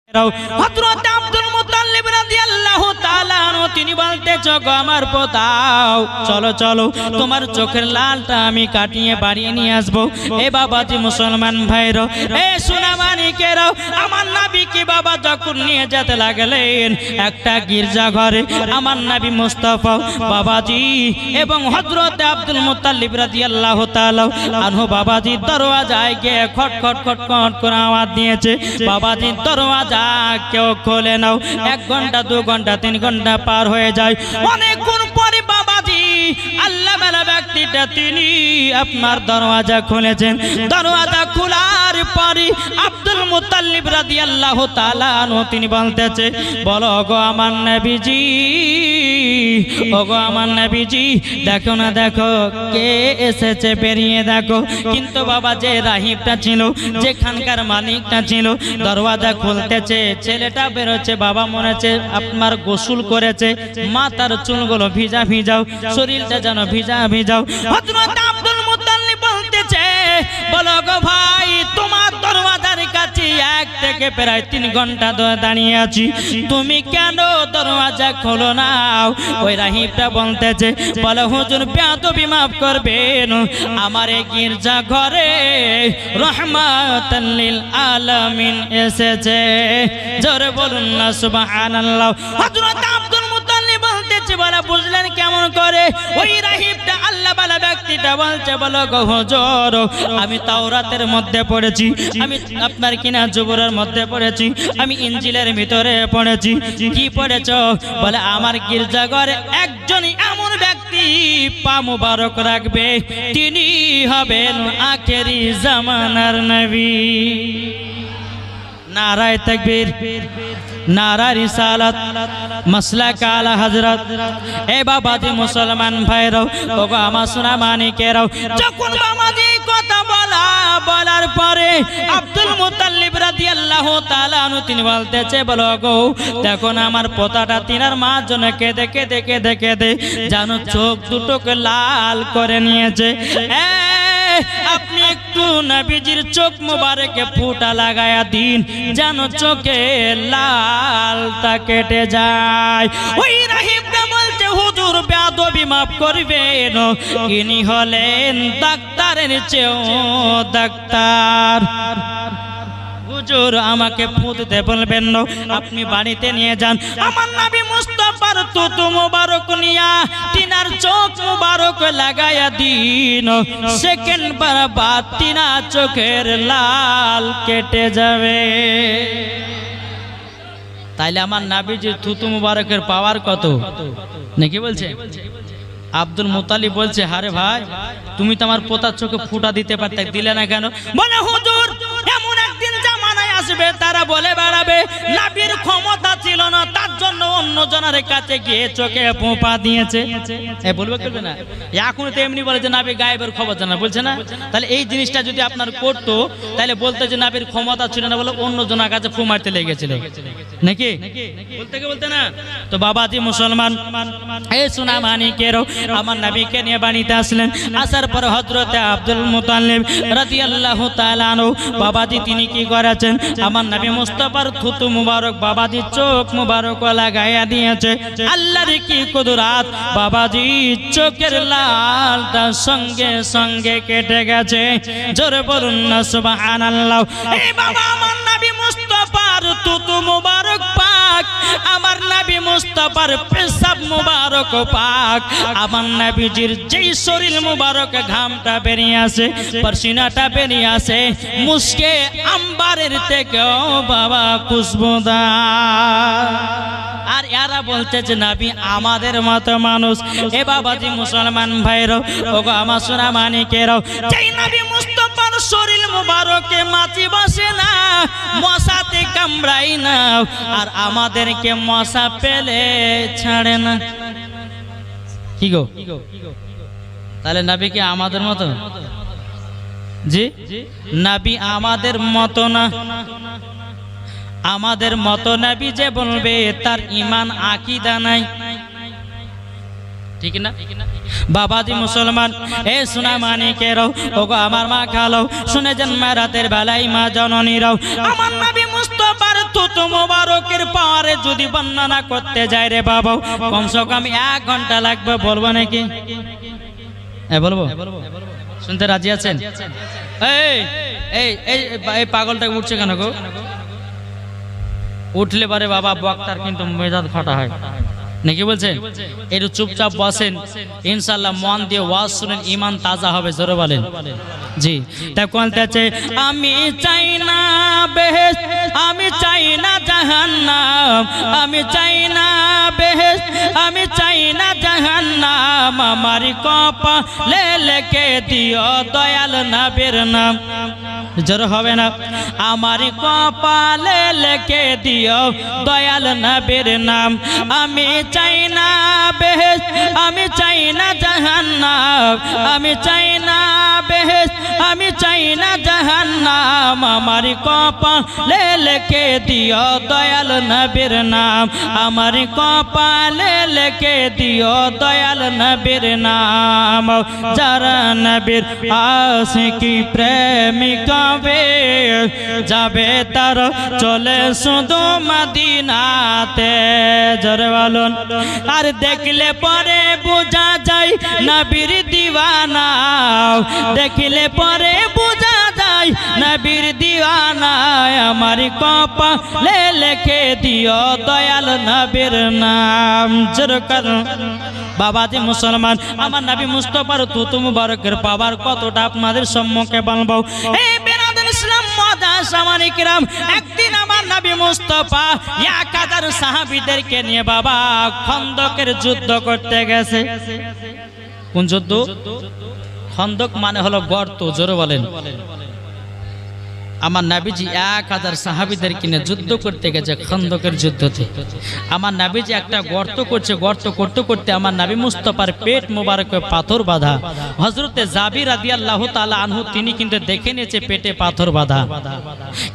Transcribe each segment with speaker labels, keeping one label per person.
Speaker 1: হযরত Abdul Muttalib রাদিয়াল্লাহু তাআলা আনহু তিনি বলতেছে গো আমার পোতাও চলো চলো তোমার চোখের লালটা আমি কাটিয়ে বাড়িয়ে নিয়ে আসবো। এ বাবাজি মুসলমান ভাইরা, এ সোনামানিকেরা, আমার নবীকে বাবা যখন নিয়ে যেতে লাগলেন একটা গির্জা ঘরে, আমার নবী মুস্তাফা বাবাজি এবং হযরত আব্দুল মুত্তালিব রাদিয়াল্লাহু তাআলা আনহু বাবাজি দরওয়াজায় গিয়ে খট খট খট খট করে আওয়াজ দিয়েছে। বাবাজি দরওয়াজা কেউ খোলে নাও। 1 ঘন্টা 2 ঘন্টা 3 ঘন্টা পার হয়ে যায়। অনেকক্ষণ পরে বাবাজি আল্লাহ ওয়ালা ব্যক্তিটা তিনি আপনার দরওয়াজা খুলেছেন। দরওয়াজা খোলার পরে আব্দুল মুত্তালিব রাদিয়াল্লাহু তাআলা আনহু তিনি বলতেছে বলো গো আমার নবীজি, ওগো আমার নবীজি, দেখো না দেখো কে এসেছে, বেরিয়ে দেখো। কিন্তু বাবা যে রাহিবটা ছিল, যেখানকার মালিকটা ছিল, দরওয়াজা খুলতেছে, ছেলেটা বেরোচ্ছে। বাবা মনে হচ্ছে আপনার গোসল করেছে, মাথার চুলগুলো ভিজা ভিজাও, শরীরটা যেন ভিজা ভিজাও। হযরত আব্দুল মুত্তালিব বলতেছে বলো গো ভাই, তোমার দরওয়াজার কাছে 1 থেকে প্রায় 3 ঘন্টা ধরে দাঁড়িয়ে আছি, তুমি কেন দরওয়াজা খোলো না? ওই রাহিবটা বলতেছে বলো হুজুর বেয়াদবি মাফ করবেন, আমার এই গির্জা ঘরে রহমাতাল লিল আলামিন এসেছে। জোরে বলুন না সুবহানাল্লাহ। হযরত আব্দুল মুত্তালিব বলতেছে বলে বুঝলেন কেমন করে? ওই রাহিবটা আল্লাহ ওয়ালা ব্যক্তিটা বলছে বলো গো হুজুর, আমি তাওরাতের মধ্যে পড়েছি, আমি আপনার কিনা জবুরের মধ্যে পড়েছি, আমি ইনজিলের ভিতরে পড়েছি। কি পড়েছো? বলে আমার গির্জা ঘরে একজনই এমন ব্যক্তি পা মুবারক রাখবে, তিনি হবেন আখেরি জামানার নবী। নারায়ে তাকবীর, নারা রিসালাত, মাসলাক আলা হযরত। এ বাবাজি মুসলমান ভাইরাও, ওগো আমার সোনা মানিকেরাও, যখন বাবাজি কথা বলার পরে আব্দুল মুত্তালিব রাদিয়াল্লাহু তাআলা আনহু তিনি বলতেছে বলো গো দেখো না আমার পোতাটা তিনার মার জন্য কেঁদে কেঁদে কেঁদে কেঁদে যেন চোখ দুটোকে লাল করে নিয়েছে। আপনি একটু নবীজির চোখ মুবারকে ফুটা লাগায়া দিন, যেন চোখে লালটা কেটে যায়। ওই রাহিবটা বলছে হুজুর বেয়াদবি মাফ করবেন, ইনি হলেন ডাক্তারের চেয়েও ডাক্তার। হুজুর আমাকে ফুটতে বলবেন না, আপনি বাড়িতে নিয়ে যান, আমার নবী মুস্তাফার থুতু মুবারক নিয়া তিনার চোখ মুবারক লাগায়া দিন, সেকেন্ড বাদ তিনা চোখের লাল কেটে যাবে। তাইলে আমার নবীজির থুতু মুবারকের পাওয়ার কত নাকি বলছে? আব্দুল মুত্তালিব বলছে হারে ভাই, তুমি তো আমার পোতার চোখে ফুটা দিতে পারতে, দিলে না কেন? বলে হুজুর এমন একদিন জামানায় আসবে তারা বলে বেড়াবে নবীর ক্ষমতা ছিল না, তার জন্য অন্য জনের কাছে গিয়ে চোখে পোঁপা দিয়েছে। বলবে করবে না? এখন তো এমনি বলে যে নবী গায়েবের খবর জানা, বলছে না? তাহলে এই জিনিসটা যদি আপনার করতো তাহলে বলতে যে নবীর ক্ষমতা ছিল না বলে অন্য জনের কাছে ফু মারতে লেগেছিল নাকি? বলতে না? তো বাবাজি মুসলমান, এই সোনা মানিকেরও আমার নবীকে নিয়ে বাড়িতে আসলেন। আসার পর হযরত আব্দুল মুত্তালিব রাদিয়াল্লাহু তাআলা আনহু বাবাজি তিনি কি করেছেন, আমার নবী মুস্তাফার থুতু মুবারক বাবাজি চোখ মুবারক লাগাইয়া দিয়েছে। আল্লাহর কি কুদরত, বাবাজি চোখের লালটা সঙ্গে সঙ্গে কেটে গেছে। জোরে বলুন না সুবহানাল্লাহ। এই বাবা আমার নবী মুস্তাফার থুতু মুবারক পাক, আমার নবী মুস্তাফার পেশাব মুবারক পাক, আমার নবীজির যেই শরীর মুবারক ঘামটা বেরিয়ে আসে, পরশিনাটা বেরিয়ে আসে, মুশকে আম্বারের থেকেও বাবা খুশবুদার। আর এরা বলছে যে নবী আমাদের মতো মানুষ। এ বাবাজি মুসলমান ভাইরাও, ওগো আমার সোনা মানিকেরাও, যেই নবী মুস্তাফার শরীর মুবারকে মাছি বসে না, মশাতে কামড়াই না, আর আমাদেরকে মশা পেলে ছাড়ে না। কি গো, তাহলে নবী কি আমাদের মতো? জি, নবী আমাদের মতো না। আমাদের মতো নবী যে বলবে তার ঈমান আকীদা নাই, ঠিক না? বাবাজি মুসলমান, এ সোনা মানিকেরাও, ওগো আমার মা খালো, শুনে যান মা রাতের বেলায় মা জননীরাও, আমার নবী মুস্তাফার থুতু যদি বর্ণনা করতে যাই রে বাবা কমসে কম 1 ঘন্টা লাগবে, বলবো নাকি? বলবো, শুনতে রাজি আছেন? এই এই এই পাগলটা উঠছে কেন গো? উঠলে পারে বাবা বক্তার কিন্তু মেজাজ ফাটা হয় নাকি বলছেন? একটু চুপচাপ বসেন, ইনশাআল্লাহ মন দিয়ে ওয়াজ শুনেন, ঈমান তাজা হবে। জোরে বলেন জি। তাই বলতেছে আমি চাই না বেহেশত, আমি চাই না জাহান্নাম, আমি চাই না বেহেশত, আমি চাই না জাহান্নাম, আমার কপালে লিখে দিও দয়াল নবীর নাম। জোরে হবে না? আমার কপালে লিখে দিও দয়াল নবীর নাম। আমি চাই না বেহেশত, আমি চাই না জাহান্নাম, আমি চাই না বেহেশত, আমি চাই না জাহান্নাম, আমার কপালে লিখে দিও দয়াল নবীর নাম, আমার কপালে লিখে দিও দয়াল নবীর নাম। যারা নবীর আশিকি প্রেমিকা যাবে তার চলে শুধু মদিনাতে। জোরে বলুন। আর দেখলে পরে বোঝা যায় নবীর দিওয়ানা, দেখলে পরে বোঝা যায় নবীর দিওয়ানা, আমার কপালে লিখে দিও দয়াল নবীর নাম। জোরে করুন। বাবাজি মুসলমান, আমার নবী মুস্তাফার তুতু মুবারকের পাওয়ার কতটা আপনাদের সম্মুখে বলবো। এই বেরাদার ইসলাম সামানি কিরাম, একদিন আমার নবী মুস্তাফা 1000 সাহাবীদেরকে নিয়ে বাবা খন্দকের যুদ্ধ করতে গেছে। কোন যুদ্ধ? খন্দক মানে হলো গর্ত। জোরে বলেন। আমার নবীজি 1000 সাহাবীদেরকে নিয়ে যুদ্ধ করতে গেছে খন্দকের যুদ্ধতে। আমার নবীজি একটা গর্ত করছে, গর্ত করতে করতে আমার নবী মুস্তাফার পেট মোবারকে পাথর বাঁধা। হযরতে জাবির রাদিয়াল্লাহু তাআলা আনহু তিনি কিন্তু দেখে নিয়েছে পেটে পাথর বাঁধা।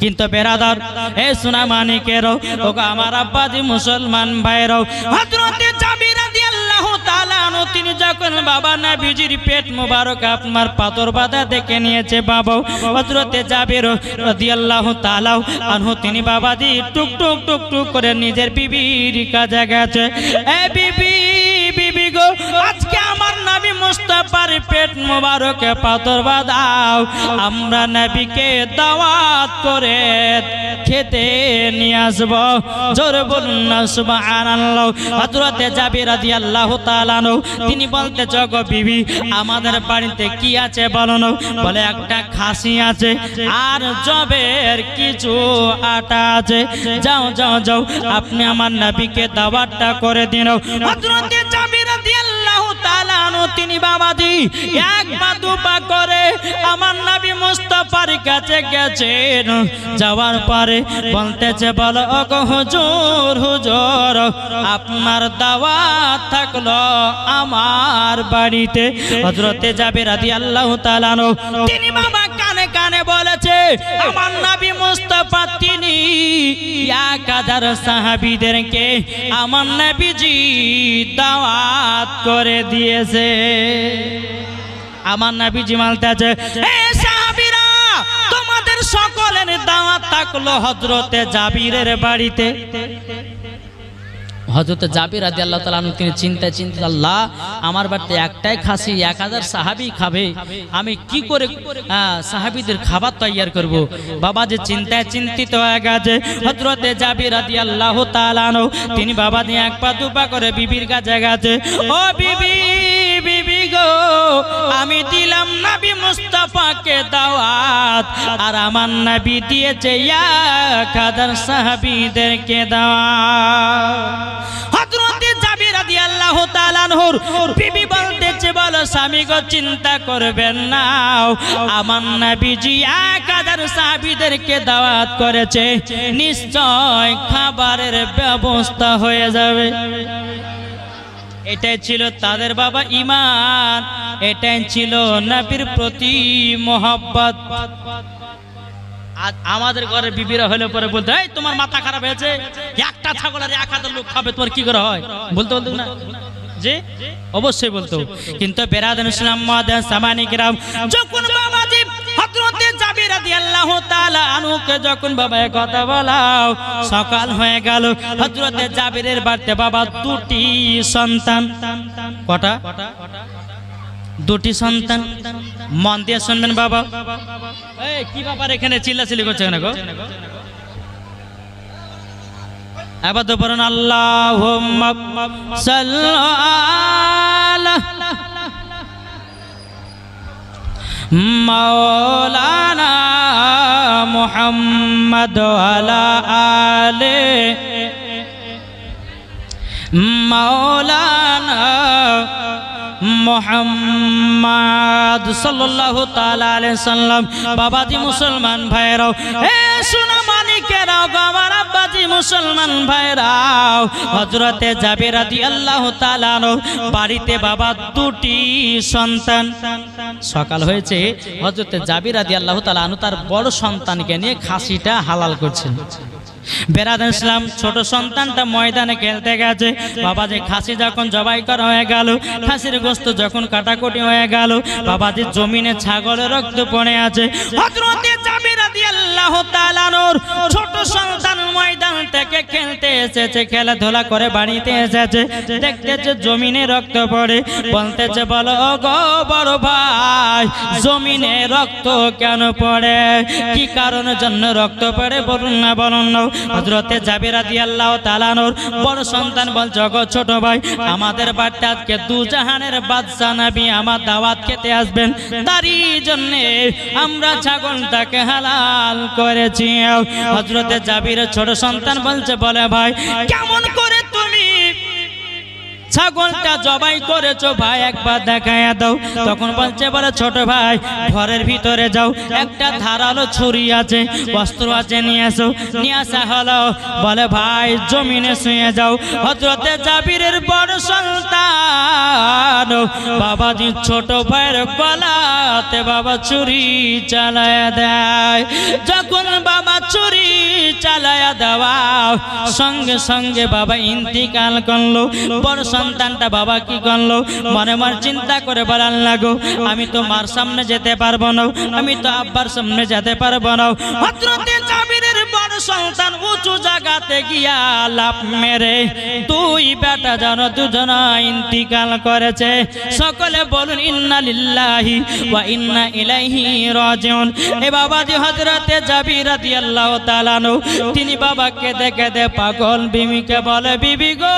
Speaker 1: কিন্তু বেরাদার এ সোনা মানিকেরও ওগো আমার আব্বাজি মুসলমান ভাইরাও, হযরতে জাবির রাদিয়াল্লাহু তাআলা আনহু তিনি যখন বাবা নবীজির পেট মোবারক আপনার পাথর বাঁধা দেখে নিয়েছে বাবা, হযরতে জাবির রাদিয়াল্লাহু তাআলা আনহু তিনি বাবাজি টুক টুক টুক টুক করে নিজের বিবির কাছে গেছে। এ বিবি, বিবি গো, আজকে আমার নবী মুস্তাফার পেট মোবারকে পাথর বাঁধাও, আমরা নবীকে দাওয়াত করে খেতে নিয়ে আসব। জোরে বলুন না সুবহানাল্লাহ। হযরতে জাবির রাদিয়াল্লাহু তাআলা আনহু তিনি বলতে গো বিবি, আমাদের বাড়িতে কি আছে বলো না? বলে একটা খাসি আছে আর জবের কিছু আটা আছে, যাও যাও যাও আপনি আমার নবীকে দাওয়াতটা করে দিন। হযরতে জাবির রাদিয়াল্লাহু তাআলা আনহু তিনি বাবাজি এক পা দুপা করে আমার নবী মুস্তাফার কাছে গেছেন। যাওয়ার পরে বলতেছে বলো ওগো হুজুর, হুজুর আপনার দাওয়াত থাকলো আমার বাড়িতে। হযরতে জাবির রাদিয়াল্লাহু তাআলা আনহু তিনি বাবা কানে কানে বলেছে আমার নবী মুস্তাফা তিনি 1000 সাহাবীদেরকে আমার নবীজি দাওয়াত করে দিয়েছে। আমার নবীজি বলতেছে হে সাহাবীরা, তোমাদের সকলের দাওয়াত থাকলো হযরতে জাবিরের বাড়িতে। হযরতে জাবির রাদিয়াল্লাহু তাআলা তিনি চিন্তায় চিন্তায়, আল্লাহ আমার বাড়িতে একটাই খাসি 1000 সাহাবী খাবে, আমি কি করে সাহাবীদের খাবার তৈয়ার করব? বাবা যে চিন্তায় চিন্তিত হয়ে গেছে। হযরতে জাবির রাদিয়াল্লাহু তাআলা তিনি বাবা দিয়ে এক পা দুপা করে বিবির কাছে গেছে। ও বিবি, বিবি গো, আমি দিলাম নবী মুস্তাফাকে দাওয়াত, আর আমার নবী দিয়েছে 1000 সাহাবীদেরকে দাওয়াত। হযরতে জাবির রাদিয়াল্লাহু তাআলা আনহুর বিবি বলতেছে বলো স্বামী গো চিন্তা করবেন না, আমার নবীজি 1000 সাহাবীদেরকে দাওয়াত করেছে, নিশ্চয় খাবারের ব্যবস্থা হয়ে যাবে। এটাই ছিল তাদের বাবা ঈমান, এটাই ছিল নবীর প্রতি মহব্বত। আজ আমাদের ঘরে বিবিরা হলে পরে বলতে এই তোমার মাথা খারাপ হয়েছে, একটা ছাগল আর 1000 লোক খাবে, তোমার কি করে হয়? বলতে বলতো না জি, অবশ্যই বলতো। কিন্তু বেরাদার ইসলাম মাদান সামানি কিরাম যখন বাবাজি হযরতে জাবির রাদিয়াল্লাহু তাআলা আনহুকে যখন বাবা কথা বলাও, সকাল হয়ে গেল। হযরতে জাবিরের বাড়িতে বাবা দুটি সন্তান। কটা? দুটি সন্তান। মন দিয়ে শুনবেন বাবা। এই কি ব্যাপার এখানে চিল্লাচিল্লি করছে কেন গো? এবার তো বলুন আল্লাহুম্মা সাল্লি আলা মাওলানা মুহাম্মদ ওয়ালা আলে মাওলানা মুহাম্মদ সাল্লাল্লাহু তাআলা আলাইহি সাল্লাম। বাবাজি মুসলমান ভাইরাও, এ সোনা মানিকেরাও, আমার আব্বাজি মুসলমান ভাইরাও, হযরতে জাবির রাদিয়াল্লাহু তাআলা বাড়িতে বাবা দুটি সন্তান। সকাল হয়েছে, হযরতে জাবির রাদিয়াল্লাহু তাআলা তার বড় সন্তানকে নিয়ে খাসিটা হালাল করছেন। বেরাদার ইসলাম, ছোট সন্তানটা ময়দানে খেলতে গেছে। বাবাজি খাসি যখন জবাই করা হয়ে গেল, খাসির গোশত যখন কাটাকুটি হয়ে গেল, বাবাজি জমিনে ছাগলের রক্ত পড়ে আছে। হযরতে জাবির রাদিয়াল্লাহু তাআলা ছোট সন্তান ময়দান থেকে খেলতে এসেছে, খেলাধুলা করে বাড়িতে এসেছে, দেখতেছে জমিনে রক্ত পড়ে। বলতেছে, বলো গো বড় ভাই, জমিনে রক্ত কেন পড়ে? কি কারণের জন্য রক্ত পড়ে বলুন না, বলুন না। হযরতে জাবির রাদিয়াল্লাহু তাআলা বড় সন্তান বলছে, গো ছোট ভাই, আমাদের বাড়িতে আজকে দু জাহানের বাদশা নবী আমার দাওয়াত খেতে আসবেন, তারই জন্য আমরা ছাগলটাকে হালাল করেছি। হযরতে জাবিরের ছোট সন্তান বলছে, বলে ভাই, কেমন করে তুমি ছাগলটা জবাই করেছো ভাই, একবার দেখায়া দাও। তখন বলছে, বলে ছোট ভাই, ঘরের ভিতরে যাও, একটা ধারালো ছুরি আছে, অস্ত্র আছে, নিয়ে আসো। নিয়ে আসা হলো। বলে ভাই, জমিনে শুয়ে যাও। হযরতে জাবিরের বড় সন্তান বাবাজি ছোট ভাইয়ের গলাতে বাবা ছুরি চালায়া দেয়। যখন বাবা ছুরি চালায়া দেওয়া, সঙ্গে সঙ্গে বাবা ইন্তিকাল করলো। বড় সন্তানটা বাবা কি করলো, মনে মনে চিন্তা করে বলার লাগো, আমি তো মার সামনে যেতে পারবো না, আমি তো আব্বার সামনে যেতে পারবো না। হযরতে জাবিরের বড় সন্তান উঁচু জায়গাতে গিয়া লাফ মেরে দুই বেটা যেন দুজনা ইন্তিকাল করেছে। সকলে বলুন ইন্না লিল্লাহি ওয়া ইন্না ইলাইহি রাজিউন। এ বাবাজি হযরতে জাবির রাদিয়াল্লাহু তাআলা তিনি বাবাকে দেখে দে পাগল বিবিকে বলে, বিবি গো,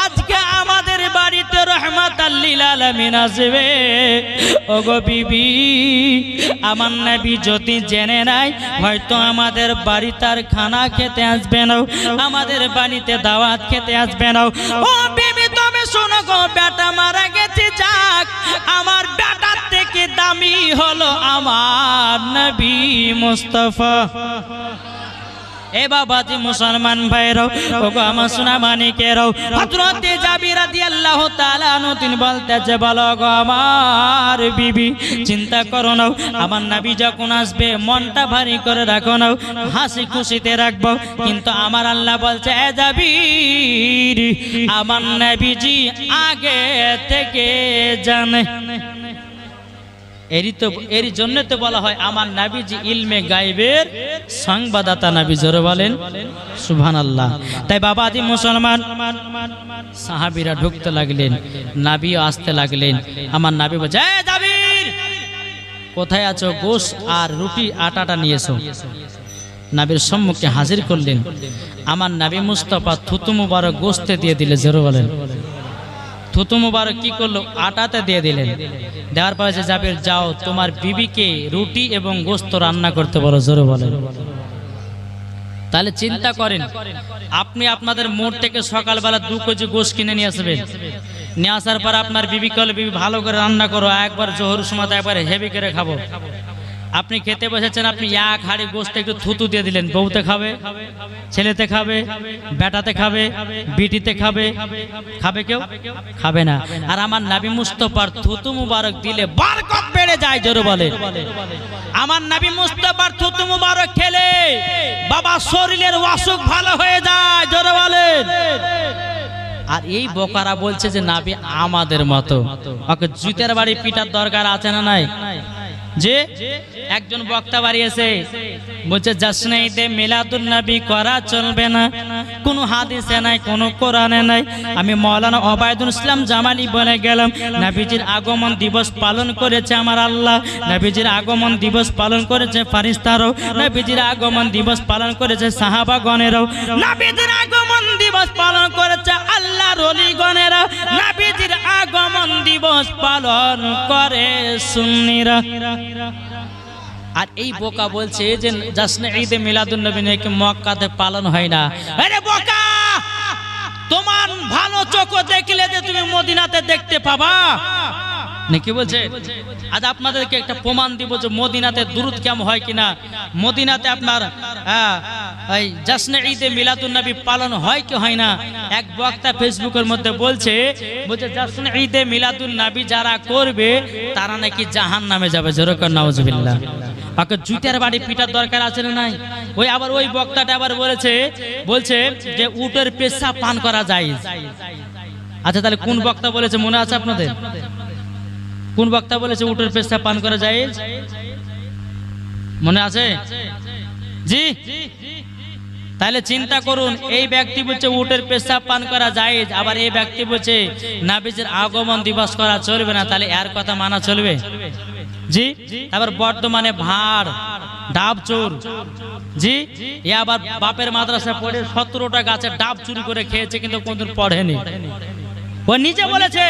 Speaker 1: আজকে আমাদের বাড়িতে রহমাতাল লিল আলামিন আসবে। ওগো বিবি, আমার নবী যদি জেনে নাই, হয়তো আমাদের বাড়িতে আর খানা খেতে আসবে না, আমাদের বাড়িতে দাওয়াত খেতে আসবে না। ও বিবি, তুমি শোনো গো, বেটা মারা গেছে, যাক, আমার বেটার থেকে দামি হলো আমার নবী মুস্তাফা। এ বাবাজি মুসলমান ভাইরাও, ওগো আমার সোনা মানিকেরাও, হযরতে জাবির রাদিয়াল্লাহু তাআলা তিনি বলতেছে, বলো গো আমার বিবি, চিন্তা করো না, আমার নবী যখন আসবে মনটা ভারী করে রাখো না, হাসি খুশিতে রাখবো। কিন্তু আমার আল্লাহ বলছে, এ জাবির, আমার নবীজি আগে থেকে জানে। এরই জন্য তো বলা হয় আমার নবীজি ইলমে গায়বের সংবাদদাতা নবী। জোরে বলেন সুবহানাল্লাহ। তাই বাবাজি মুসলমান, সাহাবীরা ঢুকতে লাগলেন, নবীও আসতে লাগলেন। আমার নবী বলছে, এ জাবির, কোথায় আছো? গোশ আর রুটি আটাটা নিয়ে এসো। নবীর সম্মুখে হাজির করলেন। আমার নবী মুস্তাফা থুতু মুবারক গোশতে দিয়ে দিলে। জোরে বলেন। থুতু মুবারক কি করলো? আটাতে দিয়ে দিলেন। দেওয়ার পরে যে, জাবির যাও, তোমার বিবিকে রুটি এবং গোশত রান্না করতে বলো। জোরে বলেন। তাহলে চিন্তা করেন, আপনি আপনাদের মোড় থেকে সকালবেলা 2 কেজি গোশ কিনে নিয়ে আসবেন। নিয়ে আসার পর আপনার বিবি কলে, বিবি ভালো করে রান্না করো, একবার জোহর সময় একবার হেভি করে খাবো। আপনি খেতে বসেছেন, আপনি এক হাঁড়ি গোশত একটু থুতু দিয়ে দিলেন। বউতে খাবে, ছেলেতে খাবে, বেটাতে খাবে, বিটিতে খাবে, খাবে কেউ? খাবে না। আর আমার নবী মুস্তাফার থুতু মুবারক দিলে বরকত বেড়ে যায়। জোরে বলে। আমার নবী মুস্তাফার থুতু মুবারক খেলে বাবা শরীরের অসুখ ভালো হয়ে যায়। জোরে বলেন। আর এই বোকারা বলছে যে নবী আমাদের মতো, ওকে জুতের বাড়ি পিটার দরকার আছে না নাই? যে একজন বক্তা বাড়িয়েছে, বলছে জাশ্নে ঈদে মিলাদুন নবী করা চলবে না, কোনো হাদিসে নাই, কোনো কোরআনে নাই। আমি মাওলানা ওবায়দুল ইসলাম জামালি বলে গেলাম, নবীজির আগমন দিবস পালন করেছে আমার আল্লাহ, নবীজির আগমন দিবস পালন করেছে ফারিস্তারাও, নবীজির আগমন দিবস পালন করেছে সাহাবাগণেরাও, নবীজির আগমন দিবস পালন করেছে আল্লাহর ওলিগণেরা, নবীজির আগমন দিবস পালন করে সুন্নিরা। আর এই বোকা বলছে যে জাশ্নে ঈদে মিলাদুন নবী নাকি মক্কাতে পালন হয় না। আরে বোকা, তোমার ভালো চোখ দেখলে যে তুমি মদিনাতে দেখতে পাবা নাকি বলছে। আজ আপনাদেরকে একটা প্রমাণ দিব যে মদিনাতে দুরুদ কেমন হয় কিনা, মদিনাতে আপনার এই জাশ্নে ঈদে মিলাদুন নবী পালন হয় কি হয় না। এক বক্তা ফেসবুকের মধ্যে বলছে জাশ্নে ঈদে মিলাদুন নবী যারা করবে তারা নাকি জাহান্নামে যাবে। যেরকম নাউজুবিল্লাহ, ওকে জুতার বাড়ি পিটার দরকার আছে না নাই। ওই আবার ওই বক্তাটা আবার বলছে যে উটের পেশাব পান করা যায়। আচ্ছা তাহলে কোন বক্তা বলেছে মনে আছে আপনাদের? কোন বক্তা বলেছে উটের পেশাব পান করা যায়? মনে আছে? জি, তাহলে চিন্তা করুন, এই ব্যক্তি বলছে উটের পেশাব পান করা যায়, আবার এই ব্যক্তি বলছে নবীজির আগমন দিবস করা চলবে না, তাহলে এর কথা মানা চলবে? জি, আবার বর্তমানে ভাড় ডাব চোর, জি, এ আবার বাপের মাদ্রাসা পড়ে 17টা গাছের ডাব চুরি করে খেয়েছে, কিন্তু কোনদিন পড়েনি। ও নিজে বলছে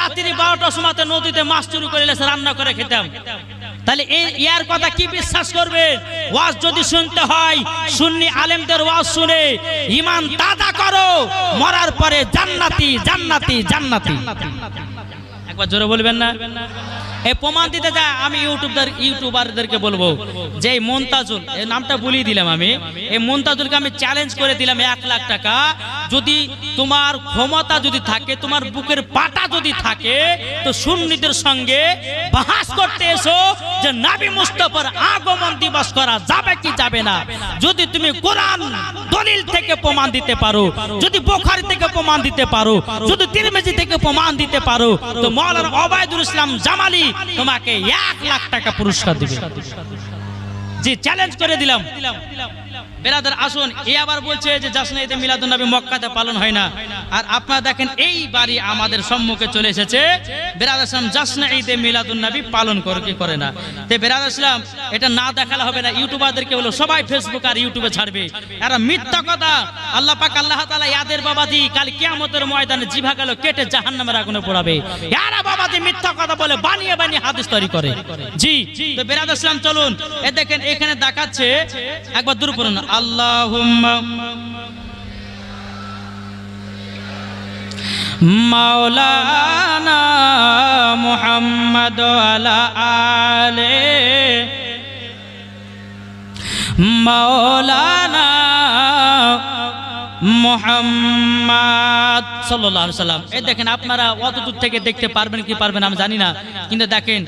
Speaker 1: রাত্রি 12টার সময় নদীতে মাছ চুরি করে এসে রান্না করে খেতাম। তাহলে এর কথা কি বিশ্বাস করবে? ওয়াজ যদি শুনতে হয় সুন্নি আলেমদের ওয়াজ শুনে ঈমান দাদা করো, মরার পরে জান্নাতি জান্নাতি জান্নাতি। একবার জোরে বলবেন না? এই প্রমাণ দিতে যা আমি ইউটিউবারদেরকে বলবো যে এই মুনতাজুল, এই নামটা বলিয়ে দিলাম আমি, এই মুনতাজুলকে আমি চ্যালেঞ্জ করে দিলাম 1 লাখ টাকা, যদি তোমার ক্ষমতা যদি থাকে, তোমার বুকের পাটা যদি থাকে, তো সুন্নিদের সঙ্গে বাহাস করতে এসো যে নবী মুস্তাফার আগমন দিবস করা যাবে কি যাবে না। যদি তুমি কোরআন দলিল থেকে প্রমাণ দিতে পারো, যদি বুখারী থেকে প্রমাণ দিতে পারো, যদি তিরমিজি থেকে প্রমাণ দিতে পারো, তো মাওলানা ওবায়দুল ইসলাম জামালি তোমাকে 1 লাখ টাকা পুরস্কার দিবে। জি, চ্যালেঞ্জ করে দিলাম। বেরাদার আসুন, এ আবার বলছে যে জাশ্নে ঈদে মিলাদুন নবী মক্কাতে পালন হয় না। আর আপনারা দেখেন এই বাড়ি আমাদের সম্মুখে চলে এসেছে, বেরাদার ইসলাম জাশ্নে ঈদে মিলাদুন নবী পালন করে কি করে না। তে বেরাদার ইসলাম এটা না দেখালে হবে না। ইউটিউবারদেরকে বলো সবাই ফেসবুক আর ইউটিউবে ছাড়বে, এরা মিথ্যা কথা। আল্লাহ পাক আল্লাহ তাআলা ইয়াদের বাবাজি কাল কিয়ামতের ময়দানে জিভা গেল কেটে জাহান্নামের আগুনে পোড়াবে। এরা বাবাজি মিথ্যা কথা বলে, বানিয়ে বানিয়ে হাদিস তৈরি করে। জি, তো বেরাদার ইসলাম চলুন, এ দেখেন এখানে দেখাচ্ছে, একবার দূর করুন, আল্লাহুম্মা মাওলানা মুহাম্মদ আলা আলে মাওলানা মুহাম্মদ সাল্লাল্লাহু আলাইহি সাল্লাম। এই দেখেন আপনারা অত দূর থেকে দেখতে পারবেন কি পারবেন আমি জানি না, কিন্তু দেখেন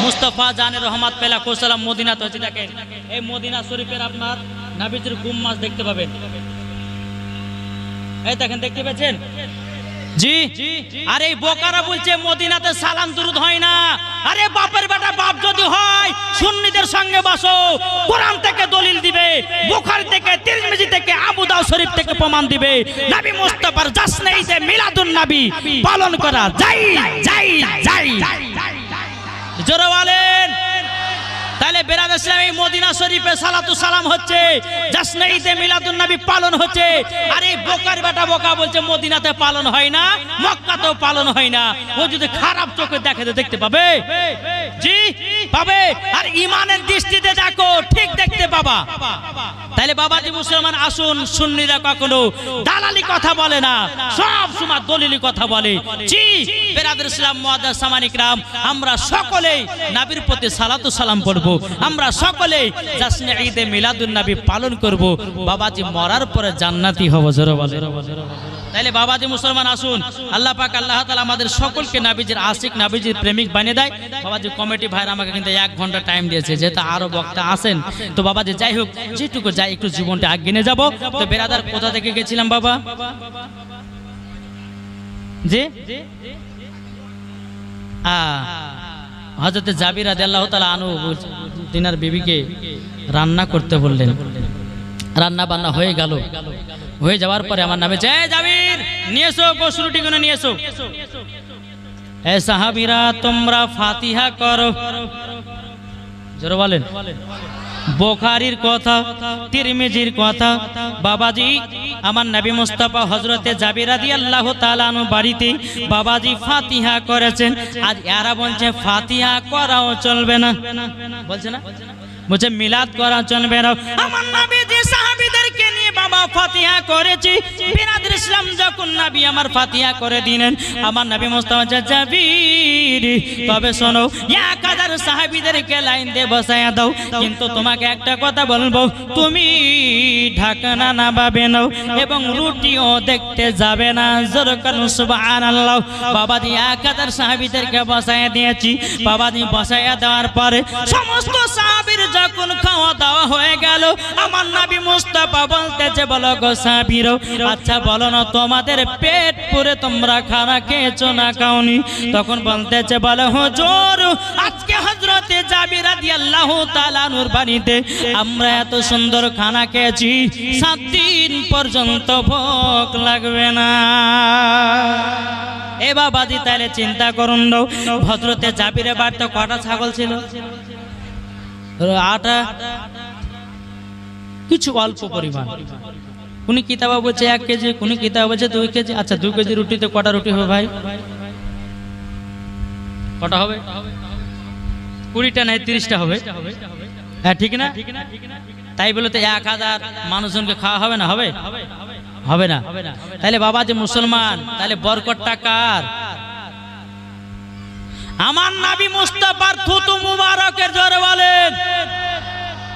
Speaker 1: মুস্তাফা জানে রহমত পেলা কোসালাম মদিনাতে হচ্ছে। দেখেন এই মদিনা শরীফের আপনার নবীজির গুম্বাজ দেখতে পাবেন। এই দেখেন, দেখতে পাচ্ছেন? জি, আর এই বোকারা বলছে মদিনাতে সালাম দুরুদ হয় না। আরে বাপের বেটা বাপ যদি হয় সুন্নিদের সঙ্গে বসো, কোরআন থেকে দলিল দিবে, বুখারী থেকে, তিরমিজি থেকে, আবু দাউদ শরীফ থেকে প্রমাণ দিবে নবী মুস্তাফার জাশ্নে ঈদে মিলাদুন নবী পালন করা যাই যাই যাই। জোরে বলেন। তাহলে বেরাদার ইসলাম এই মদিনা শরীফে সালাতু সালাম হচ্ছে, জাশ্নে ঈদে মিলাদুন নবী পালন হচ্ছে। আর এই বোকার বেটা বোকা বলছে মদিনাতে পালন হয় না, মক্কাতেও পালন হয় না। ও যদি খারাপ চোখে দেখে তো দেখতে পাবে? জি, পাবে। আর ঈমানের দৃষ্টিতে দেখো, ঠিক দেখতে পাবা। তাহলে বাবাজি মুসলমান আসুন, সুন্নিরা কখনো দালালি কথা বলে না, সব সময় দলিলি কথা বলে। জি, বেরাদার ইসলাম মুআজ্জাজ সামানিক রাম, আমরা সকলেই নবীর প্রতি সালাতু সালাম পড়ব, আমরা সকলেই জাশ্নে ঈদে মিলাদুন নবী পালন করব। বাবাজি মরার পরে জান্নাতি হব। জোরে বলে। তাইলে বাবাজি মুসলমান আসুন, আল্লাহ পাক আল্লাহ তাআলা আমাদের সকলকে নবীজির আশিক নবীজির প্রেমিক বানিয়ে দেয়। বাবাজি কমিটি ভাইরা আমাকে কিন্তু 1 ঘন্টা টাইম দিয়েছে, যেহেতু আরো বক্তা আসেন। তো বাবাজি যাই হোক, যেটুকু যাই একটু জীবনটা আগে নিয়ে যাবো। তো বেরাদার কোথা থেকে গেছিলাম বাবা? জি হযরত জাবির রাদিয়াল্লাহু তাআলা আনহু তিনার বিবিকে রান্না করতে বললেন। রান্না বান্না হয়ে গেল, হয়ে যাওয়ার পরে আমার নামে জয় জাবির নিয়ে এসো, গোশত রুটি গুলো নিয়ে এসো। এ সাহাবীরা তোমরা ফাতিহা করো। জোরে বলেন। বুখারীর কথা, তিরমিজির কথা। বাবাজি আমার নবী মুস্তাফা হযরতে জাবির রাদিয়াল্লাহু তাআলা আনহু বাড়িতে বাবাজি ফাতিহা করেছেন। আজ এরা বলছে ফাতিহা করাও চলবে না, বলছে না, বলছে মিলাদ করা চলবে না। আমার নবী যে সাহাবীদেরকে নিয়ে বাবা ফাতিহা করেছি, বিরাদর ইসলাম যখন নবী আমার ফাতিহা করে দিলেন, আমার নবী মুস্তাফা জাবির তবে শোনো 1000 সাহাবীদেরকে লাইন দিয়ে বসায়া দাও, কিন্তু তোমাকে একটা কথা বলবো, তুমি ঢাকনা নামাবে না এবং রুটিও দেখতে যাবে না। জোরে কান সুবহানাল্লাহ। বাবাজি 1000 সাহাবীদেরকে বসায়া দিয়েছি। বাবাজি বসায়া দেওয়ার পরে সমস্ত সাহাবীর যখন খাওয়া দাওয়া হয়ে গেল, আমার নবী মুস্তাফা বলতেছে, বলো গো সাহাবীরা, আচ্ছা বলো না তোমাদের পেট পুরে তোমরা খানা খেয়েছো না খাওনি? তখন বলতেছে, বলো হুজুর আজকে হযরতে জাবির রাদিয়াল্লাহু তাআলা আনহুর বাড়িতে আমরা এত সুন্দর খানা খেয়েছি, 7 দিন পর্যন্ত ভোগ লাগবে না। এ বাবাজি তাইলে চিন্তা করুন, হযরতে জাবিরের বাড়িতে কটা ছাগল ছিল? 8টা, কিছু অল্প পরিমাণ। কোন কিতাবে বলছে 1 কেজি, কোন কিতাবে বলছে 2 কেজি। আচ্ছা 2 কেজি রুটিতে কটা রুটি হবে ভাই? কটা হবে? 20টা নাই 30টা হবে, হ্যাঁ ঠিক না? তাই বলে তো 1000 মানুষজনকে খাওয়া হবে না? হবে হবে না? তাহলে বাবা যে মুসলমান, তাহলে বরকতটা কার? আমার নবী মুস্তাফার থুতু মুবারকের। জোরে বলেন।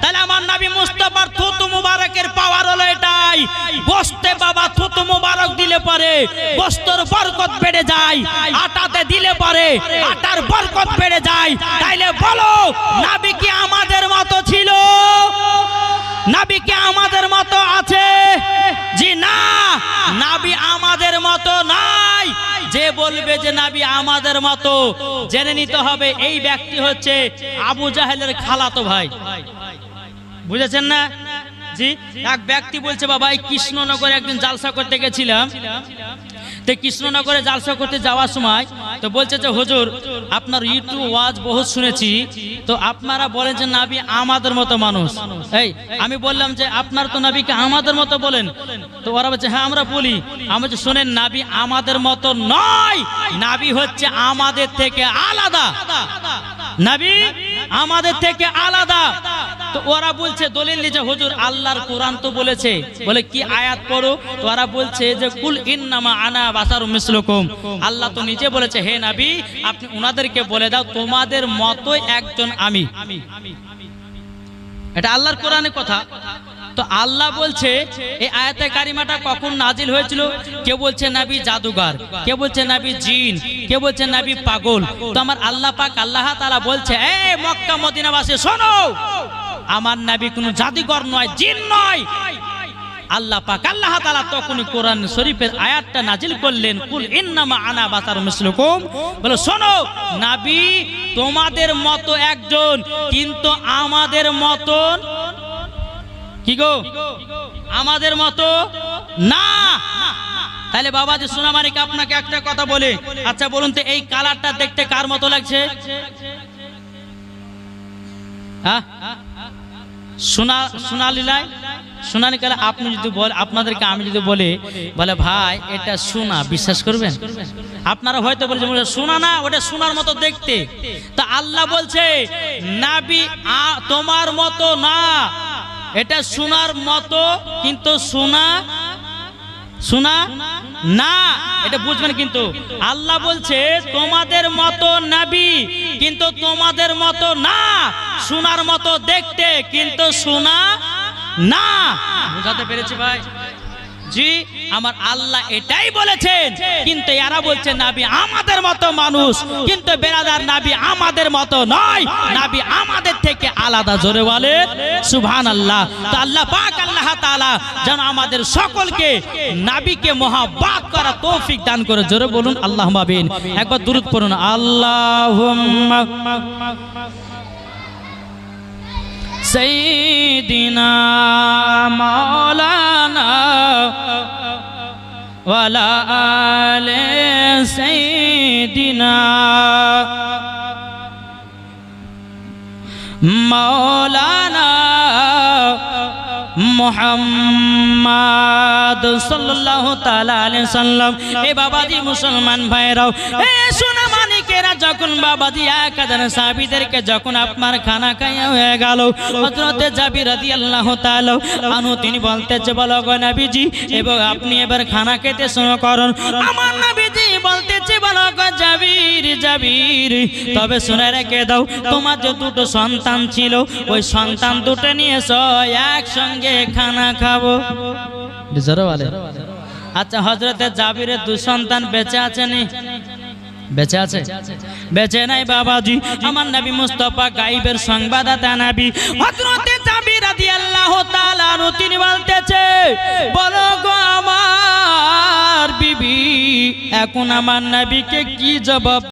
Speaker 1: তাহলে আমার নবী মুস্তাফার থুতু মুবারকের পাওয়ার হলো এটাই, বসতে বাবা থুতু মুবারক দিলে পরে বস্তর বরকত বেড়ে যায়, আটাতে দিলে পরে আটার বরকত বেড়ে যায়। তাইলে বলো নবী কি আমাদের মতো ছিল? নবী কি আমাদের মতো আছে? জি না, নবী আমাদের মতো নাই। যে বলবে যে নবী আমাদের মতো, জেনে নিতে হবে এই ব্যক্তি হচ্ছে আবু জাহেলের খালাতো ভাই। বুঝেছেন না? জি, এক ব্যক্তি বলছে, বাবা এই কৃষ্ণনগরে একদিন জালসা করতে গেছিলাম, তো কৃষ্ণনগরে জালসা করতে যাওয়ার সময় তো বলছে যে হুজুর আপনার ইউটিউব ওয়াজ বহুত শুনেছি, তো আপনারা বলেন যে নবী আমাদের মতো মানুষ। এই আমি বললাম যে আপনার তো নবীকে আমাদের মতো বলেন, তো ওরা বলছে হ্যাঁ আমরা বলি। আমি বলছি শোনেন, নবী আমাদের মতো নয়, নবী হচ্ছে আমাদের থেকে আলাদা। নবী আমাদের থেকে আলাদা। তো ওরা বলছে দলিল নিয়ে যে হুজুর আল্লাহর কোরআন তো বলেছে, বলে কি আয়াত পড়ো? তো ওরা বলছে যে কুল ইন্নামা আনা বাশারুম মিসলুকুম, আল্লাহ তো নিজে বলেছে হে নবী আপনি ওনাদেরকে বলে দাও তোমাদের মতোই একজন আমি। এটা আল্লাহর কোরআনের কথা। তো আল্লাহ বলছে এই আয়াতে কারিমাটা কখন নাজিল হয়েছিল? কেউ বলছে নবী জাদুঘর, কেউ বলছে নবী জিন, কেউ বলছে নবী পাগল। তো আমার আল্লাহ পাক আল্লাহ তাআলা বলছে এই মক্কা মদিনাবাসী শোনো, আমার নবী কোনো জাদুঘর নয়, জিন নয়। আল্লাহ পাক আল্লাহ তাআলা তখনই কোরআন শরীফের আয়াতটা নাজিল করলেন, কুল ইন্নামা আনা বাশারুম মিসলুকুম, বলে শোনো নবী তোমাদের মতো একজন, কিন্তু আমাদের মতন কি গো? আমাদের মতো না। তাহলে বাবাজি সোনামানিক আপনাকে একটা কথা বলে, আচ্ছা বলুন তো এই কালারটা দেখতে কার মতো লাগছে? হ্যাঁ সোনালিলাই সোনালি কালার। আপনি যদি বলে, আপনাদেরকে আমি যদি বলে ভাই এটা সোনা, বিশ্বাস করবেন? আপনারা হয়তো বলছেন সোনা না, ওটা সোনার মতো দেখতে। তা আল্লাহ বলছে নবী তোমার মতো না, এটা সোনার মতো, কিন্তু সোনা সোনা না, এটা বুঝবেন। কিন্তু আল্লাহ বলছে তোমাদের মতো নবী, কিন্তু তোমাদের মতো না, সোনার মতো দেখতে কিন্তু সোনা না। বুঝাতে পেরেছি ভাই? জি আমার আল্লাহ এটাই বলেছেন, কিন্তু এরা বলছে নবী আমাদের মতো মানুষ, কিন্তু বেরাদার নবী আমাদের মতো নয়, নবী আমাদের থেকে আলাদা। জোরে বলে সুবহানাল্লাহ। তো আল্লাহ পাক আল্লাহ তাআলা যেন আমাদের সকলকে নবীকে মহব্বত করা তৌফিক দান করে। জোরে বলুন আল্লাহুম্মা আমিন। একবার দুরূদ পড়ুন, আল্লাহুম্মা সাইয়্যিদিনা মাওলানা ওয়ালা আলে সাইয়্যিদিনা মাওলানা মুহাম্মদ সাল্লাল্লাহু তাআলা আলাইহি সাল্লাম। এ বাবাজি মুসলমান ভাইরাও, এ সোনা মানিকেরা, যখন বাবাজি 1000 সাহাবীদেরকে যখন আপনার খানা খাইয়া হয়ে গেল, হযরতে জাবির রাদিয়াল্লাহু তাআলা আনহু তিনি বলতেছে, বলো গো নবীজি, এবং আপনি এবার খানা খেতে শুরু করুন। আমার নবীজি বলতেছে, বলো গো জাবির, জাবির, তবে শুনে রেখে দাও, তোমার যে দুটো সন্তান ছিল, ওই সন্তান দুটো নিয়ে এসো, একসঙ্গে খানা খাবো। আচ্ছা, হযরতে জাবিরের 2 সন্তান বেঁচে আছে নি? বেঁচে আছে? বেঁচে নাই বাবাজি। আমার নবী মুস্তাফা গায়বের সংবাদদাতা নবী হযরতে জাবির রাদিয়াল্লাহু তাআলা আনহু তিনি বলতেছে, বলো গো আমার বিবি, এখন আমার নবীকে কি জবাব